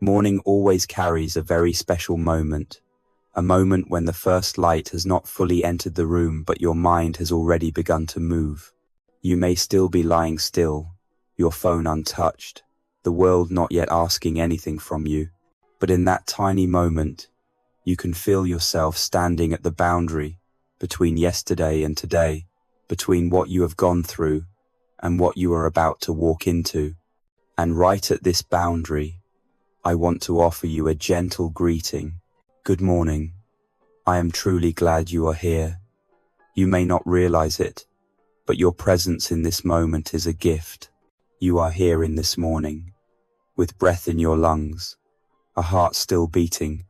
Morning always carries a very special moment, a moment when the first light has not fully entered the room but your mind has already begun to move. You may still be lying still, your phone untouched, the world not yet asking anything from you, but in that tiny moment, you can feel yourself standing at the boundary between yesterday and today, between what you have gone through and what you are about to walk into. And right at this boundary, I want to offer you a gentle greeting. Good morning. I am truly glad you are here. You may not realize it, but your presence in this moment is a gift. You are here in this morning, with breath in your lungs, a heart still beating,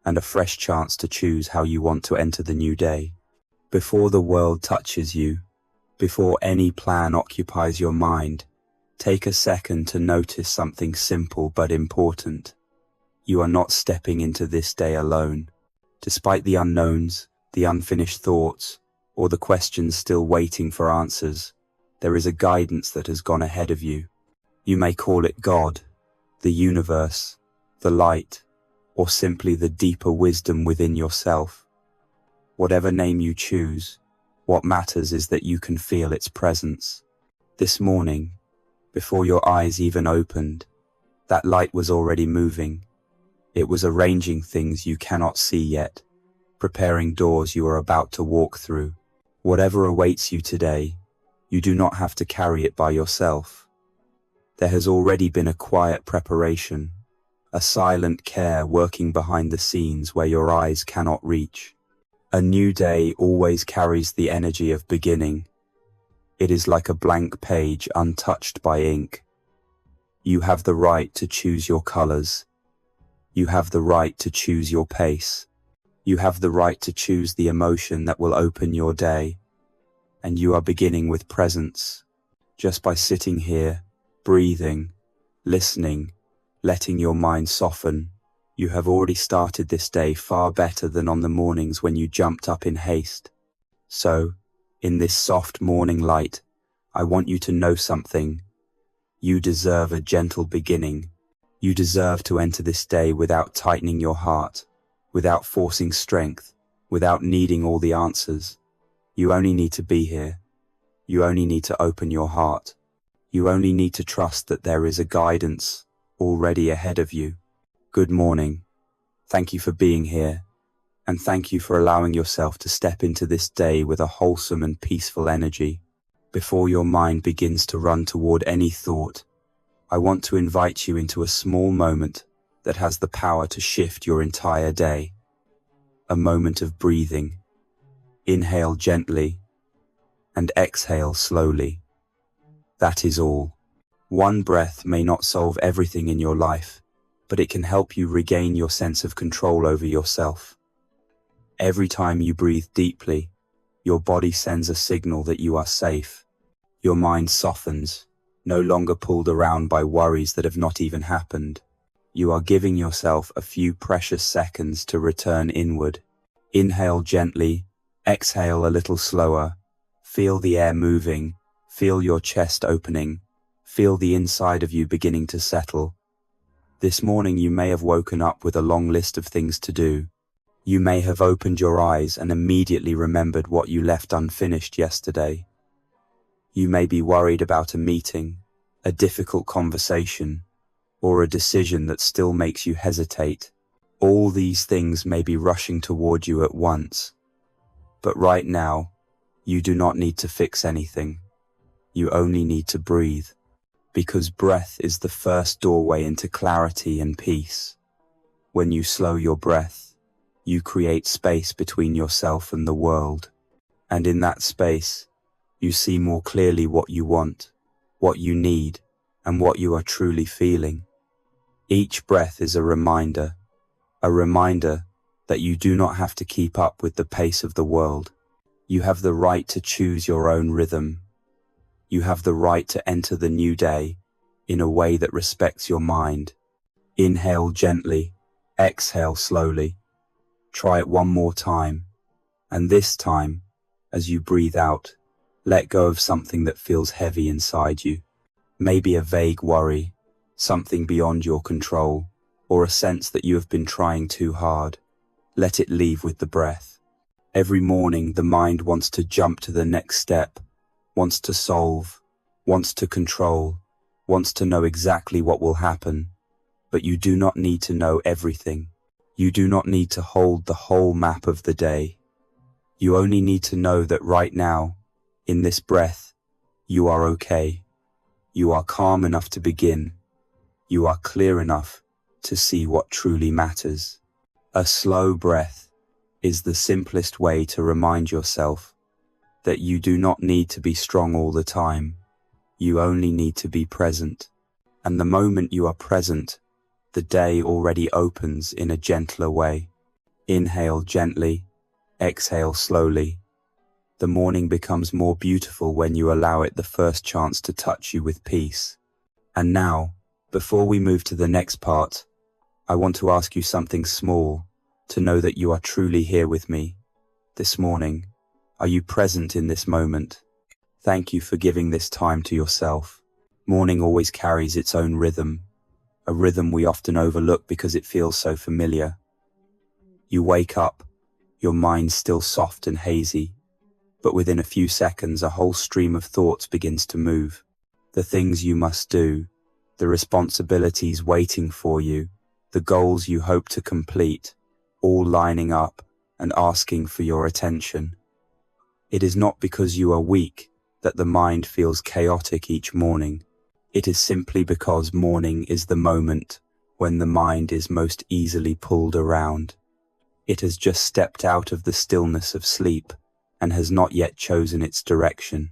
and a fresh chance to choose how you want to enter the new day. Before the world touches you, before any plan occupies your mind, take a second to notice something simple but important. You are not stepping into this day alone. Despite the unknowns, the unfinished thoughts, or the questions still waiting for answers, there is a guidance that has gone ahead of you. You may call it God, the universe, the light, or simply the deeper wisdom within yourself. Whatever name you choose, what matters is that you can feel its presence. This morning, before your eyes even opened, that light was already moving. It was arranging things you cannot see yet, preparing doors you are about to walk through. Whatever awaits you today, you do not have to carry it by yourself. There has already been a quiet preparation, a silent care working behind the scenes where your eyes cannot reach. A new day always carries the energy of beginning. It is like a blank page untouched by ink. You have the right to choose your colors. You have the right to choose your pace. You have the right to choose the emotion that will open your day. And you are beginning with presence. Just by sitting here, breathing, listening, letting your mind soften, you have already started this day far better than on the mornings when you jumped up in haste. So, in this soft morning light, I want you to know something. You deserve a gentle beginning. You deserve to enter this day without tightening your heart, without forcing strength, without needing all the answers. You only need to be here. You only need to open your heart. You only need to trust that there is a guidance already ahead of you. Good morning. Thank you for being here, and thank you for allowing yourself to step into this day with a wholesome and peaceful energy. Before your mind begins to run toward any thought, I want to invite you into a small moment that has the power to shift your entire day. A moment of breathing. Inhale gently and exhale slowly. That is all. One breath may not solve everything in your life, but it can help you regain your sense of control over yourself. Every time you breathe deeply, your body sends a signal that you are safe. Your mind softens, no longer pulled around by worries that have not even happened. You are giving yourself a few precious seconds to return inward. Inhale gently, exhale a little slower. Feel the air moving, feel your chest opening, feel the inside of you beginning to settle. This morning you may have woken up with a long list of things to do. You may have opened your eyes and immediately remembered what you left unfinished yesterday. You may be worried about a meeting, a difficult conversation, or a decision that still makes you hesitate. All these things may be rushing toward you at once. But right now, you do not need to fix anything. You only need to breathe, because breath is the first doorway into clarity and peace. When you slow your breath, you create space between yourself and the world. And in that space, you see more clearly what you want, what you need, and what you are truly feeling. Each breath is a reminder that you do not have to keep up with the pace of the world. You have the right to choose your own rhythm. You have the right to enter the new day in a way that respects your mind. Inhale gently, exhale slowly. Try it one more time. And this time, as you breathe out, let go of something that feels heavy inside you. Maybe a vague worry, something beyond your control. or a sense that you have been trying too hard. Let it leave with the breath. Every morning, the mind wants to jump to the next step, wants to solve, wants to control, wants to know exactly what will happen. But you do not need to know everything. You do not need to hold the whole map of the day. You only need to know that right now, in this breath, you are okay. You are calm enough to begin. You are clear enough to see what truly matters. A slow breath is the simplest way to remind yourself that you do not need to be strong all the time. You only need to be present. And the moment you are present, the day already opens in a gentler way. Inhale gently, exhale slowly. The morning becomes more beautiful when you allow it the first chance to touch you with peace. And now, before we move to the next part, I want to ask you something small, to know that you are truly here with me. This morning, are you present in this moment? Thank you for giving this time to yourself. Morning always carries its own rhythm, a rhythm we often overlook because it feels so familiar. You wake up, your mind still soft and hazy, but within a few seconds a whole stream of thoughts begins to move. The things you must do, the responsibilities waiting for you, the goals you hope to complete, all lining up and asking for your attention. It is not because you are weak that the mind feels chaotic each morning. It is simply because morning is the moment when the mind is most easily pulled around. It has just stepped out of the stillness of sleep and has not yet chosen its direction.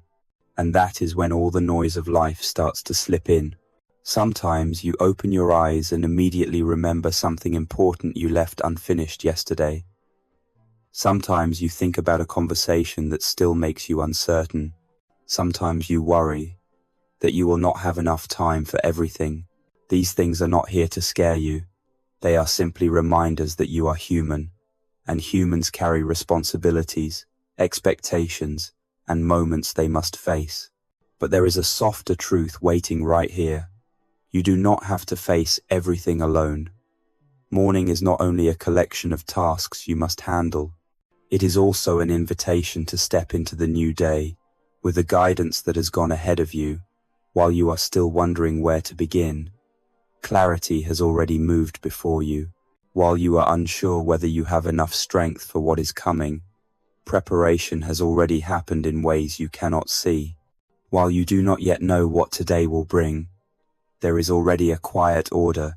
And that is when all the noise of life starts to slip in. Sometimes you open your eyes and immediately remember something important you left unfinished yesterday. Sometimes you think about a conversation that still makes you uncertain. Sometimes you worry that you will not have enough time for everything. These things are not here to scare you. They are simply reminders that you are human, and humans carry responsibilities, expectations, and moments they must face. But there is a softer truth waiting right here. You do not have to face everything alone. Morning is not only a collection of tasks you must handle, it is also an invitation to step into the new day with the guidance that has gone ahead of you. While you are still wondering where to begin, clarity has already moved before you. While you are unsure whether you have enough strength for what is coming, preparation has already happened in ways you cannot see. While you do not yet know what today will bring, there is already a quiet order,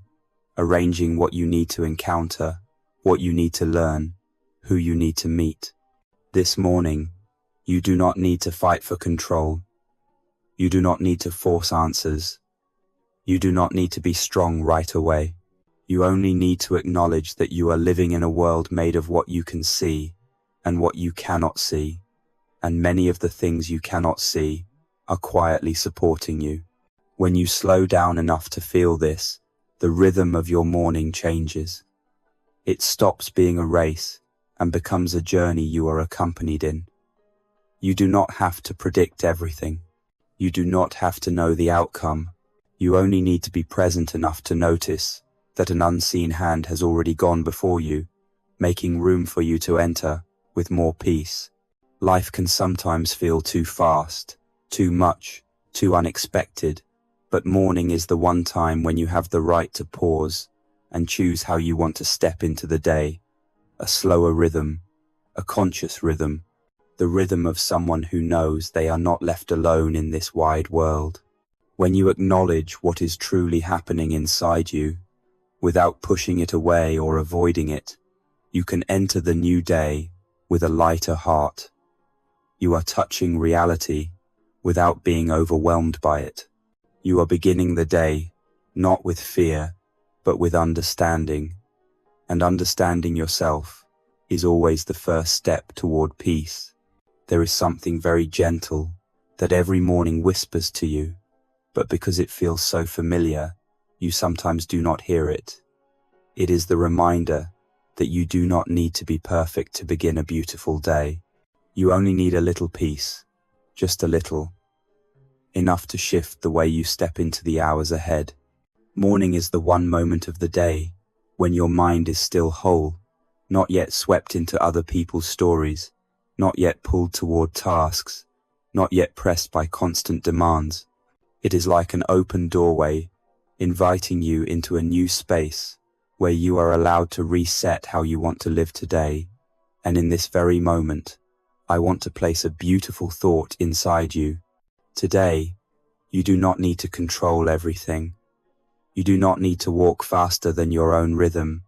arranging what you need to encounter, what you need to learn, who you need to meet. This morning, you do not need to fight for control. You do not need to force answers. You do not need to be strong right away. You only need to acknowledge that you are living in a world made of what you can see and what you cannot see. And many of the things you cannot see are quietly supporting you. When you slow down enough to feel this, the rhythm of your morning changes. It stops being a race and becomes a journey you are accompanied in. You do not have to predict everything. You do not have to know the outcome. You only need to be present enough to notice that an unseen hand has already gone before you, making room for you to enter with more peace. Life can sometimes feel too fast, too much, too unexpected, but morning is the one time when you have the right to pause and choose how you want to step into the day. A slower rhythm, a conscious rhythm, the rhythm of someone who knows they are not left alone in this wide world. When you acknowledge what is truly happening inside you, without pushing it away or avoiding it, you can enter the new day with a lighter heart. You are touching reality without being overwhelmed by it. You are beginning the day not with fear, but with understanding. And understanding yourself is always the first step toward peace. There is something very gentle that every morning whispers to you, but because it feels so familiar, you sometimes do not hear it. It is the reminder that you do not need to be perfect to begin a beautiful day. You only need a little peace, just a little, enough to shift the way you step into the hours ahead. Morning is the one moment of the day when your mind is still whole, not yet swept into other people's stories, not yet pulled toward tasks, not yet pressed by constant demands. It is like an open doorway, inviting you into a new space where you are allowed to reset how you want to live today. And in this very moment, I want to place a beautiful thought inside you. Today, you do not need to control everything. You do not need to walk faster than your own rhythm.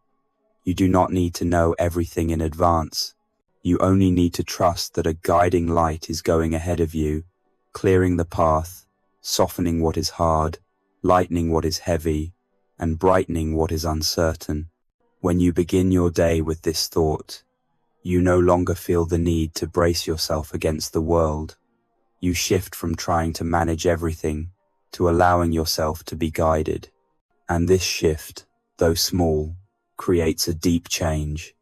You do not need to know everything in advance. You only need to trust that a guiding light is going ahead of you, clearing the path, softening what is hard, lightening what is heavy, and brightening what is uncertain. When you begin your day with this thought, you no longer feel the need to brace yourself against the world. You shift from trying to manage everything to allowing yourself to be guided. And this shift, though small, creates a deep change.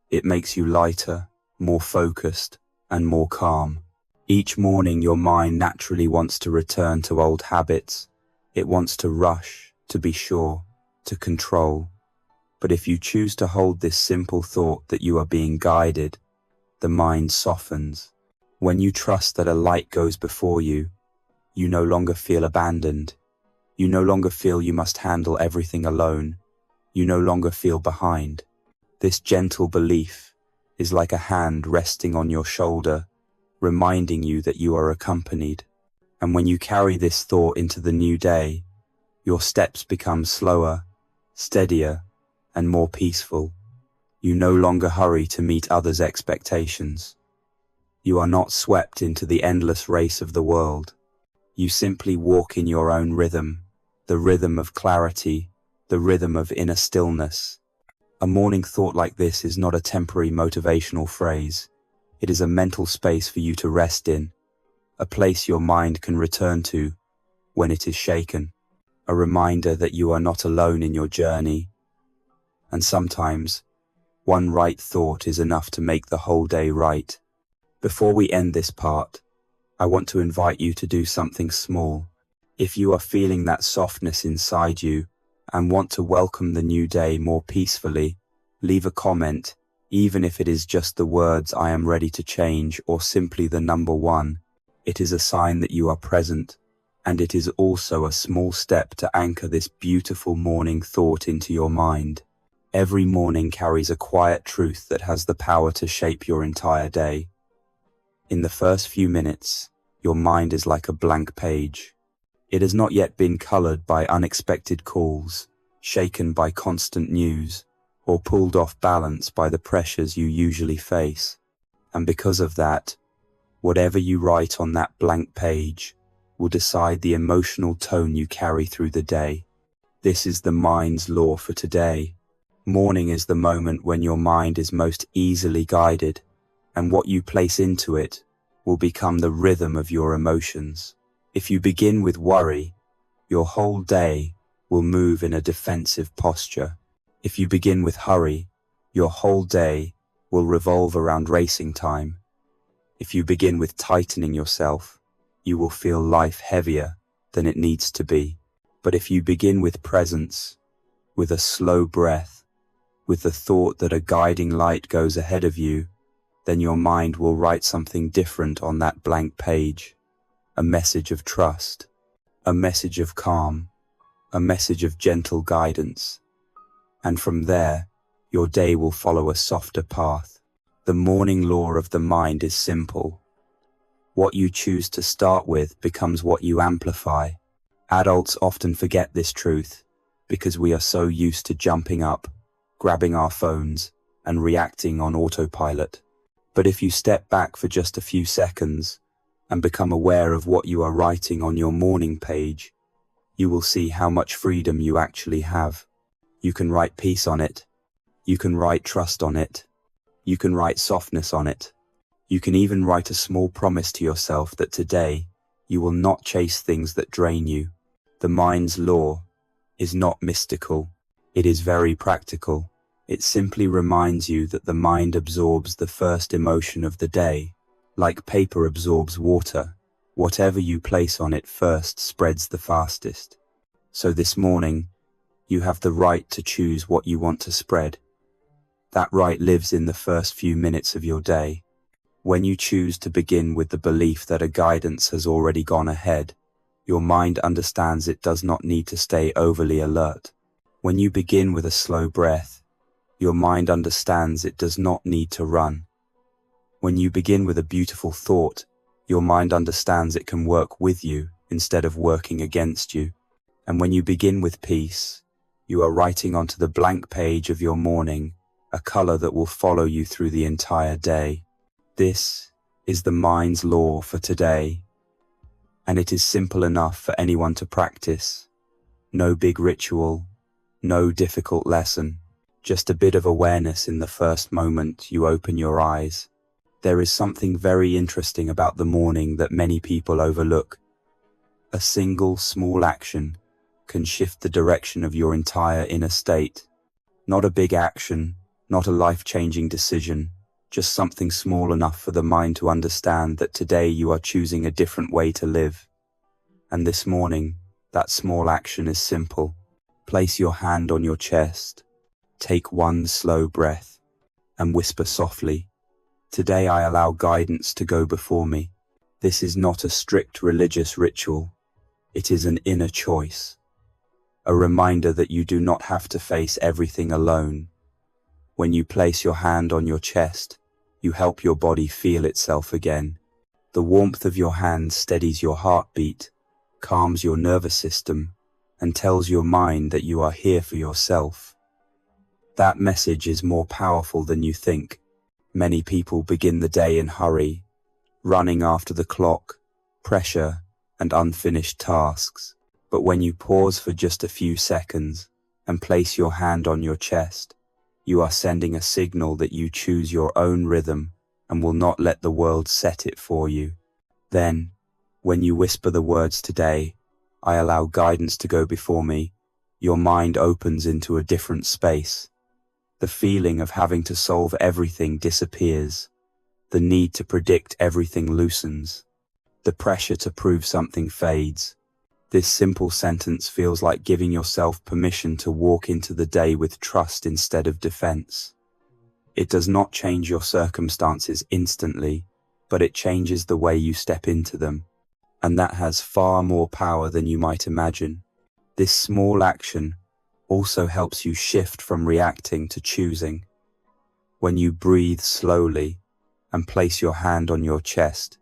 It makes you lighter, more focused, and more calm. Each morning your mind naturally wants to return to old habits. It wants to rush, to be sure, to control. But if you choose to hold this simple thought that you are being guided, the mind softens. When you trust that a light goes before you, you no longer feel abandoned. You no longer feel you must handle everything alone. You no longer feel behind. This gentle belief is like a hand resting on your shoulder, reminding you that you are accompanied. And when you carry this thought into the new day, your steps become slower, steadier, and more peaceful. You no longer hurry to meet others' expectations. You are not swept into the endless race of the world. You simply walk in your own rhythm, the rhythm of clarity, the rhythm of inner stillness. A morning thought like this is not a temporary motivational phrase. It is a mental space for you to rest in, a place your mind can return to when it is shaken, a reminder that you are not alone in your journey. And sometimes, one right thought is enough to make the whole day right. Before we end this part, I want to invite you to do something small. If you are feeling that softness inside you and want to welcome the new day more peacefully, leave a comment, even if it is just the words "I am ready to change" or simply the number 1. It is a sign that you are present, and it is also a small step to anchor this beautiful morning thought into your mind. Every morning carries a quiet truth that has the power to shape your entire day. In the first few minutes, your mind is like a blank page. It has not yet been colored by unexpected calls, shaken by constant news, or pulled off balance by the pressures you usually face. And because of that, whatever you write on that blank page will decide the emotional tone you carry through the day. This is the mind's law for today. Morning is the moment when your mind is most easily guided, and what you place into it will become the rhythm of your emotions. If you begin with worry, your whole day will move in a defensive posture. If you begin with hurry, your whole day will revolve around racing time. If you begin with tightening yourself, you will feel life heavier than it needs to be. But if you begin with presence, with a slow breath, with the thought that a guiding light goes ahead of you, then your mind will write something different on that blank page. A message of trust, a message of calm, a message of gentle guidance. And from there, your day will follow a softer path. The morning law of the mind is simple. What you choose to start with becomes what you amplify. Adults often forget this truth because we are so used to jumping up, grabbing our phones, and reacting on autopilot. But if you step back for just a few seconds and become aware of what you are writing on your morning page, you will see how much freedom you actually have. You can write peace on it. You can write trust on it. You can write softness on it. You can even write a small promise to yourself that today you will not chase things that drain you. The mind's law is not mystical. It is very practical. It simply reminds you that the mind absorbs the first emotion of the day. Like paper absorbs water, whatever you place on it first spreads the fastest. So this morning, You have the right to choose what you want to spread. That right lives in the first few minutes of your day. When you choose to begin with the belief that a guidance has already gone ahead, your mind understands it does not need to stay overly alert. When you begin with a slow breath, your mind understands it does not need to run. When you begin with a beautiful thought, your mind understands it can work with you instead of working against you. And when you begin with peace, you are writing onto the blank page of your morning a color that will follow you through the entire day. This is the mind's law for today, and it is simple enough for anyone to practice. No big ritual, no difficult lesson, just a bit of awareness in the first moment you open your eyes. There is something very interesting about the morning that many people overlook. A single small action can shift the direction of your entire inner state. Not a big action, not a life-changing decision, just something small enough for the mind to understand that today you are choosing a different way to live. And this morning, that small action is simple. Place your hand on your chest, take one slow breath, and whisper softly, "Today I allow guidance to go before me." This is not a strict religious ritual. It is an inner choice. A reminder that you do not have to face everything alone. When you place your hand on your chest, you help your body feel itself again. The warmth of your hand steadies your heartbeat, calms your nervous system, and tells your mind that you are here for yourself. That message is more powerful than you think. Many people begin the day in hurry, running after the clock, pressure, and unfinished tasks. But when you pause for just a few seconds and place your hand on your chest, you are sending a signal that you choose your own rhythm and will not let the world set it for you. Then, when you whisper the words, "Today, I allow guidance to go before me," your mind opens into a different space. The feeling of having to solve everything disappears. The need to predict everything loosens. The pressure to prove something fades. This simple sentence feels like giving yourself permission to walk into the day with trust instead of defense. It does not change your circumstances instantly, but it changes the way you step into them. And that has far more power than you might imagine. This small action also helps you shift from reacting to choosing. When you breathe slowly and place your hand on your chest,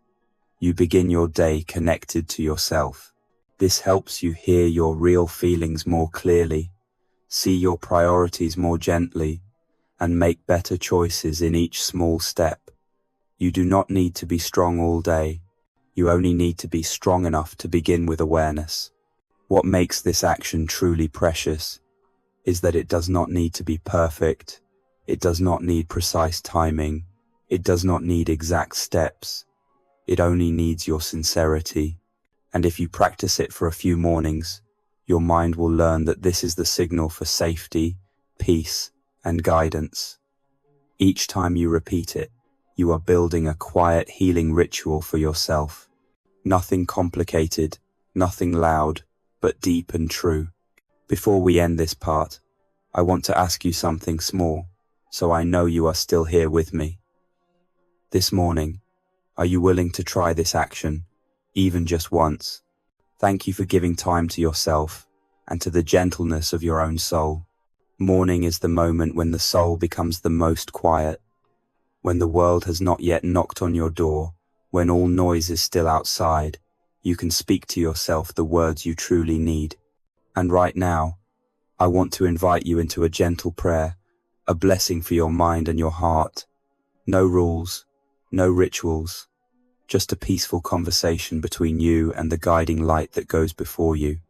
you begin your day connected to yourself. This helps you hear your real feelings more clearly, see your priorities more gently, and make better choices in each small step. You do not need to be strong all day. You only need to be strong enough to begin with awareness. What makes this action truly precious is that it does not need to be perfect. It does not need precise timing. It does not need exact steps. It only needs your sincerity. And if you practice it for a few mornings, your mind will learn that this is the signal for safety, peace, and guidance. Each time you repeat it, you are building a quiet healing ritual for yourself. Nothing complicated, nothing loud, but deep and true. Before we end this part, I want to ask you something small, so I know you are still here with me. This morning, are you willing to try this action, even just once? Thank you for giving time to yourself and to the gentleness of your own soul. Morning is the moment when the soul becomes the most quiet, when the world has not yet knocked on your door, when all noise is still outside. You can speak to yourself the words you truly need. And right now, I want to invite you into a gentle prayer, a blessing for your mind and your heart. No rules, no rituals, just a peaceful conversation between you and the guiding light that goes before you.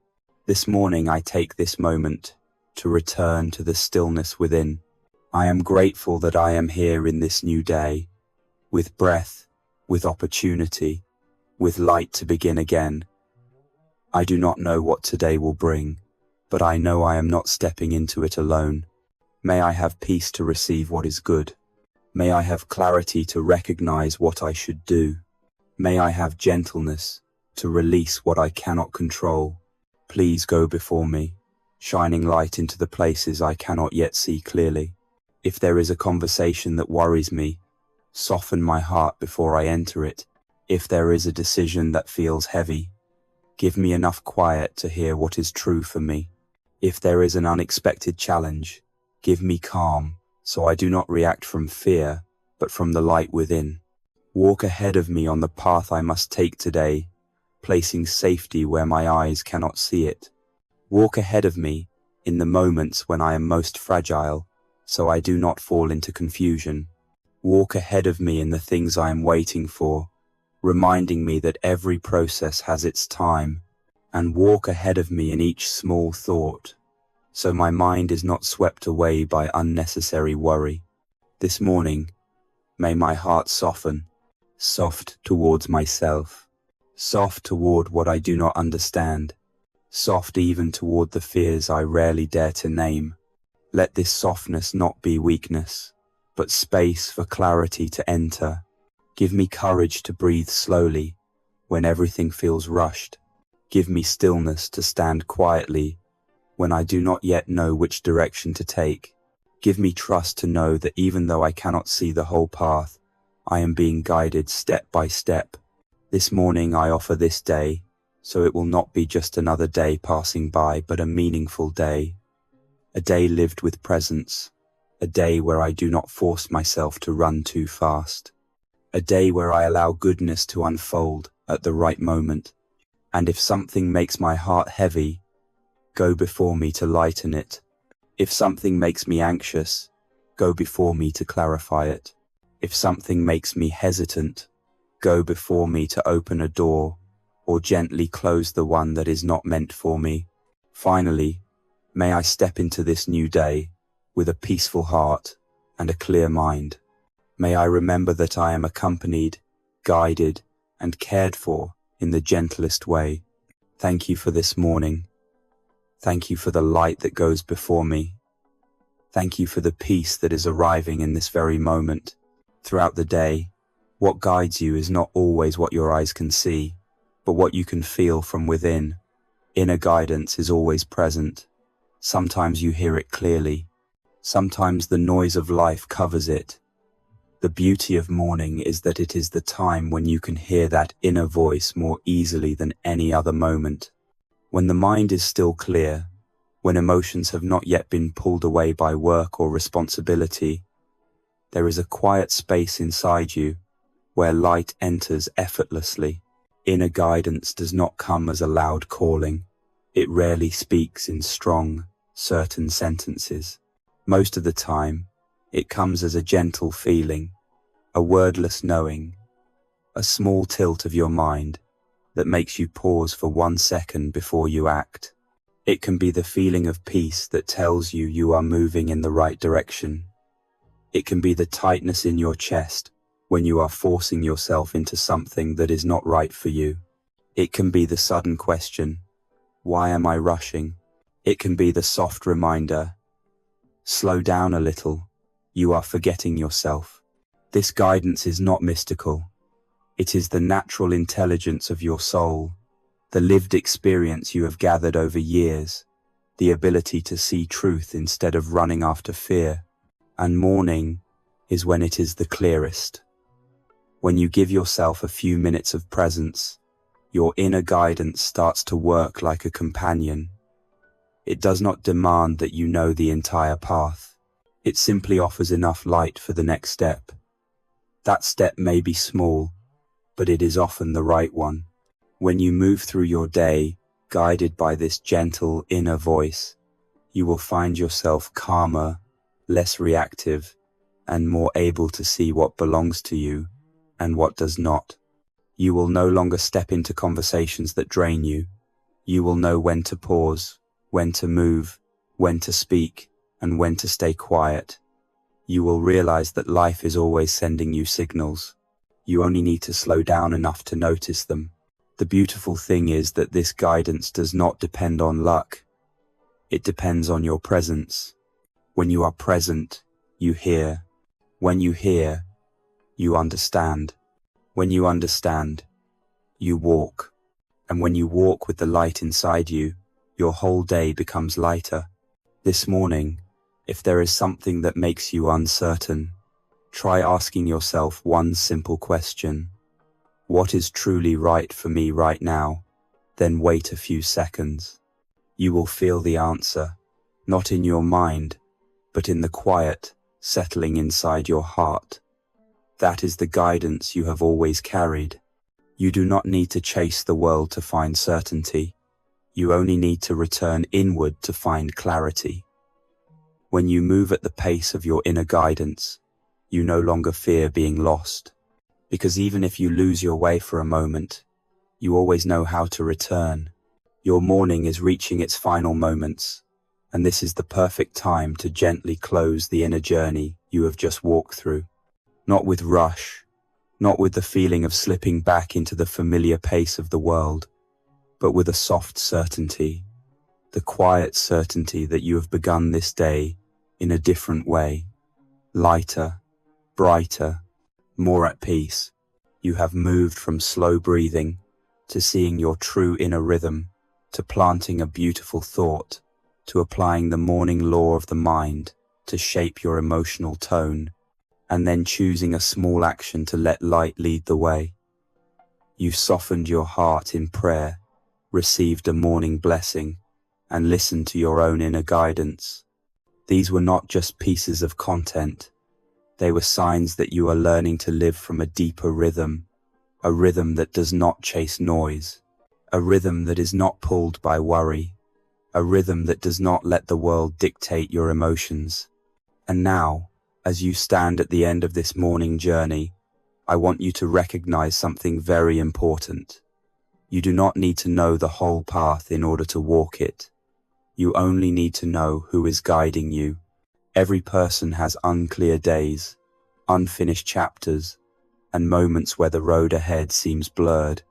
This morning I take this moment to return to the stillness within. I am grateful that I am here in this new day, with breath, with opportunity, with light to begin again. I do not know what today will bring, but I know I am not stepping into it alone. May I have peace to receive what is good. May I have clarity to recognize what I should do. May I have gentleness to release what I cannot control. Please go before me. shining light into the places I cannot yet see clearly. If there is a conversation that worries me, soften my heart before I enter it. If there is a decision that feels heavy, give me enough quiet to hear what is true for me. If there is an unexpected challenge, give me calm, so I do not react from fear, but from the light within. Walk ahead of me on the path I must take today, placing safety where my eyes cannot see it. Walk ahead of me in the moments when I am most fragile, so I do not fall into confusion. Walk ahead of me in the things I am waiting for, reminding me that every process has its time, and walk ahead of me in each small thought, so my mind is not swept away by unnecessary worry. This morning, may my heart soften, soft towards myself, soft toward what I do not understand, soft even toward the fears I rarely dare to name. Let this softness not be weakness, but space for clarity to enter. Give me courage to breathe slowly when everything feels rushed. Give me stillness to stand quietly when I do not yet know which direction to take. Give me trust to know that even though I cannot see the whole path, I am being guided step by step. This morning I offer this day, so it will not be just another day passing by, but a meaningful day. A day lived with presence. A day where I do not force myself to run too fast. A day where I allow goodness to unfold at the right moment. And if something makes my heart heavy, go before me to lighten it. If something makes me anxious, go before me to clarify it. If something makes me hesitant, go before me to open a door or gently close the one that is not meant for me. Finally, may I step into this new day with a peaceful heart and a clear mind. May I remember that I am accompanied, guided, and cared for in the gentlest way. Thank you for this morning. Thank you for the light that goes before me. Thank you for the peace that is arriving in this very moment. Throughout the day, what guides you is not always what your eyes can see, but what you can feel from within. Inner guidance is always present. Sometimes you hear it clearly. Sometimes the noise of life covers it. The beauty of morning is that it is the time when you can hear that inner voice more easily than any other moment. When the mind is still clear, when emotions have not yet been pulled away by work or responsibility, there is a quiet space inside you where light enters effortlessly. Inner guidance does not come as a loud calling. It rarely speaks in strong, certain sentences. Most of the time, it comes as a gentle feeling, a wordless knowing, a small tilt of your mind that makes you pause for 1 second before you act. It can be the feeling of peace that tells you you are moving in the right direction. It can be the tightness in your chest when you are forcing yourself into something that is not right for you. It can be the sudden question, why am I rushing? It can be the soft reminder, slow down a little, you are forgetting yourself. This guidance is not mystical. It is the natural intelligence of your soul, the lived experience you have gathered over years, the ability to see truth instead of running after fear. And morning is when it is the clearest. When you give yourself a few minutes of presence, your inner guidance starts to work like a companion. It does not demand that you know the entire path. It simply offers enough light for the next step. That step may be small, but it is often the right one. When you move through your day, guided by this gentle inner voice, you will find yourself calmer, less reactive, and more able to see what belongs to you and what does not. You will no longer step into conversations that drain you. You will know when to pause, when to move, when to speak, and when to stay quiet. You will realize that life is always sending you signals. You only need to slow down enough to notice them. The beautiful thing is that this guidance does not depend on luck. It depends on your presence. When you are present, you hear. When you hear, you understand. When you understand, you walk. And when you walk with the light inside you, your whole day becomes lighter. This morning, if there is something that makes you uncertain, try asking yourself one simple question. What is truly right for me right now? Then wait a few seconds. You will feel the answer, not in your mind, but in the quiet, settling inside your heart. That is the guidance you have always carried. You do not need to chase the world to find certainty. You only need to return inward to find clarity. When you move at the pace of your inner guidance, you no longer fear being lost. Because even if you lose your way for a moment, you always know how to return. Your morning is reaching its final moments, and this is the perfect time to gently close the inner journey you have just walked through. Not with rush, not with the feeling of slipping back into the familiar pace of the world, but with a soft certainty, the quiet certainty that you have begun this day in a different way, lighter, brighter, more at peace. You have moved from slow breathing to seeing your true inner rhythm, to planting a beautiful thought, to applying the morning law of the mind to shape your emotional tone, and then choosing a small action to let light lead the way. You've softened your heart in prayer, received a morning blessing, and listened to your own inner guidance. These were not just pieces of content. They were signs that you are learning to live from a deeper rhythm, a rhythm that does not chase noise, a rhythm that is not pulled by worry, a rhythm that does not let the world dictate your emotions. And now, as you stand at the end of this morning journey, I want you to recognize something very important. You do not need to know the whole path in order to walk it. You only need to know who is guiding you. Every person has unclear days, unfinished chapters, and moments where the road ahead seems blurred.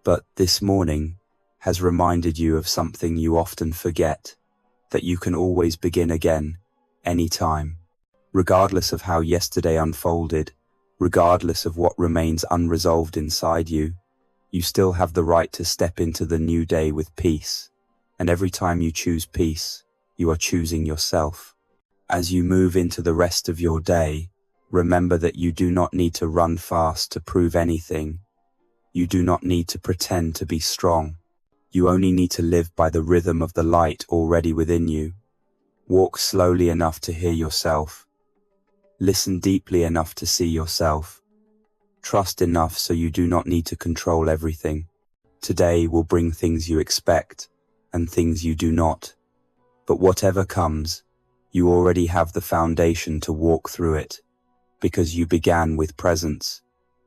But this morning has reminded you of something you often forget, that you can always begin again, anytime. Regardless of how yesterday unfolded, regardless of what remains unresolved inside you, you still have the right to step into the new day with peace. And every time you choose peace, you are choosing yourself. As you move into the rest of your day, remember that you do not need to run fast to prove anything. You do not need to pretend to be strong. You only need to live by the rhythm of the light already within you. Walk slowly enough to hear yourself. Listen deeply enough to see yourself. Trust enough so you do not need to control everything. Today will bring things you expect and things you do not. But whatever comes, you already have the foundation to walk through it, because you began with presence.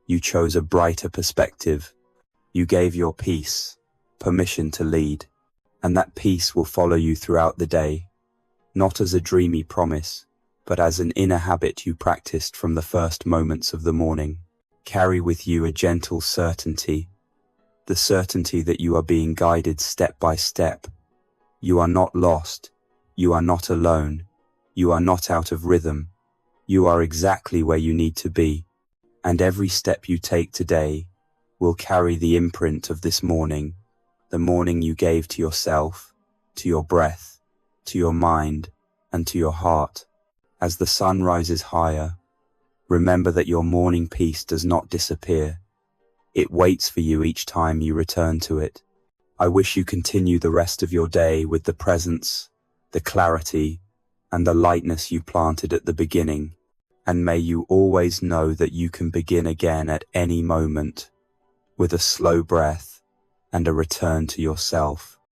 You chose a brighter perspective. You gave your peace permission to lead, and that peace will follow you throughout the day, not as a dreamy promise, but as an inner habit you practiced from the first moments of the morning. Carry with you a gentle certainty, the certainty that you are being guided step by step. You are not lost. You are not alone. You are not out of rhythm. You are exactly where you need to be. And every step you take today will carry the imprint of this morning, the morning you gave to yourself, to your breath, to your mind, and to your heart. As the sun rises higher, remember that your morning peace does not disappear. It waits for you each time you return to it. I wish you continue the rest of your day with the presence, the clarity, and the lightness you planted at the beginning. And may you always know that you can begin again at any moment, with a slow breath and a return to yourself.